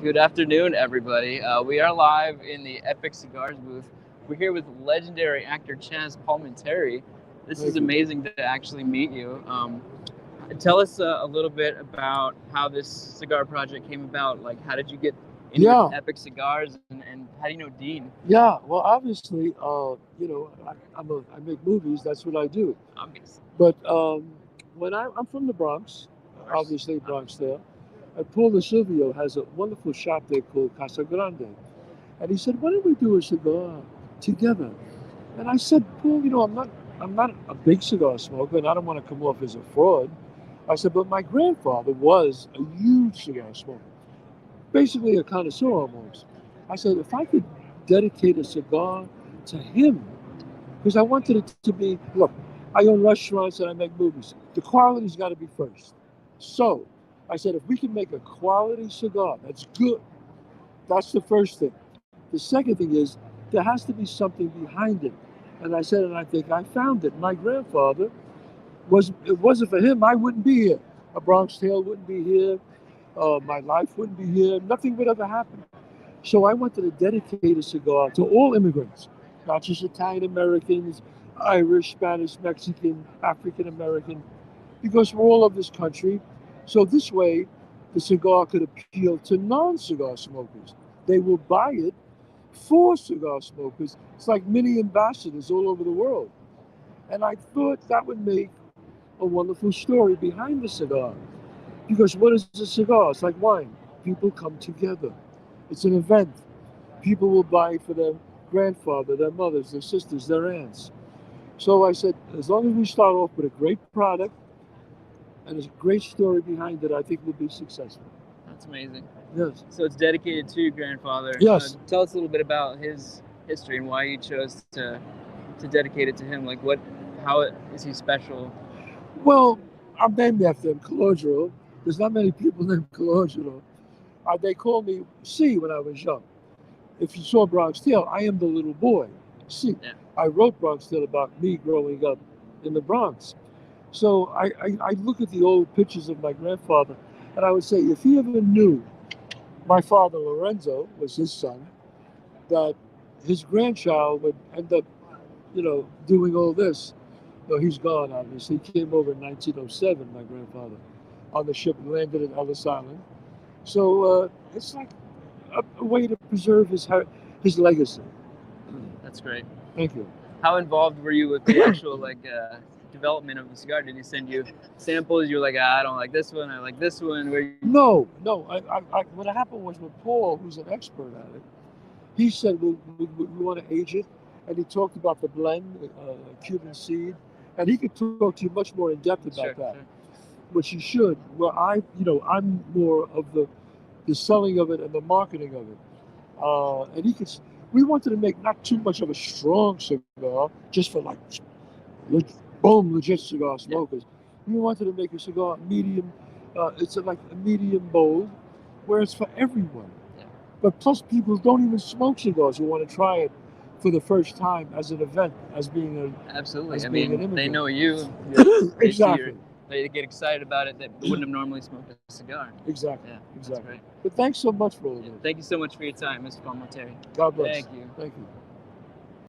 Good afternoon, everybody. We are live in the Epic Cigars booth. We're here with legendary actor Chazz Palminteri. This is amazing to actually meet you. Tell us a little bit about how this cigar project came about. Like, how did you get into Epic Cigars, and how do you know Dean? Yeah, well, obviously, I make movies. That's what I do. Obviously. But when I'm from the Bronx, obviously Bronx there, and Paul Silvio has a wonderful shop there called Casa Grande, and he said, "Why don't we do a cigar together?" And I said, "Paul, I'm not a big cigar smoker, and I don't want to come off as a fraud." I said, "But my grandfather was a huge cigar smoker, basically a connoisseur almost." I said, if I could dedicate a cigar to him, because I wanted it to be, look, I own restaurants and I make movies. The quality's got to be first. So I said, if we can make a quality cigar that's good, that's the first thing. The second thing is there has to be something behind it. And I said, and I think I found it. My grandfather it wasn't for him, I wouldn't be here. A Bronx Tale wouldn't be here. My life wouldn't be here. Nothing would ever happen. So I wanted to dedicate a cigar to all immigrants, not just Italian Americans, Irish, Spanish, Mexican, African American, because we're all of this country. So this way, the cigar could appeal to non-cigar smokers. They will buy it for cigar smokers. It's like mini ambassadors all over the world. And I thought that would make a wonderful story behind the cigar. Because what is a cigar? It's like wine. People come together. It's an event. People will buy for their grandfather, their mothers, their sisters, their aunts. So I said, as long as we start off with a great product and there's a great story behind it, I think we'll be successful. That's amazing. Yes. So it's dedicated to your grandfather. Yes. Tell us a little bit about his history and why you chose to dedicate it to him. Like, how is he special? Well, I'm named after him, Calogero. There's not many people named Calogero. They called me C when I was young. If you saw Bronx Tale, I am the little boy, C. Yeah. I wrote Bronx Tale about me growing up in the Bronx. So I look at the old pictures of my grandfather, and I would say, if he ever knew my father, Lorenzo, was his son, that his grandchild would end up, doing all this. No, he's gone, obviously. He came over in 1907, my grandfather, on the ship and landed at Ellis Island. So it's like a way to preserve his legacy. That's great. Thank you. How involved were you with the actual development of the cigar? Did he send you samples? You're like, I don't like this one. I like this one. No. What happened was with Paul, who's an expert at it, he said we want to age it, and he talked about the blend, Cuban seed, and he could talk to you much more in depth about that. Sure. Which he should. Well, I'm more of the selling of it and the marketing of it. And we wanted to make not too much of a strong cigar, just for legit cigar smokers. Yeah. We wanted to make a cigar medium. It's like a medium bold, where it's for everyone. Yeah. But plus, people don't even smoke cigars who want to try it for the first time as an event, as being an absolutely. As being an immigrant. They know you. Exactly. They get excited about it that wouldn't have normally smoked a cigar. Exactly. Yeah, exactly. That's great. But thanks so much for all this. Thank you so much for your time, Mr. Palminteri. God bless. Thank you. Thank you.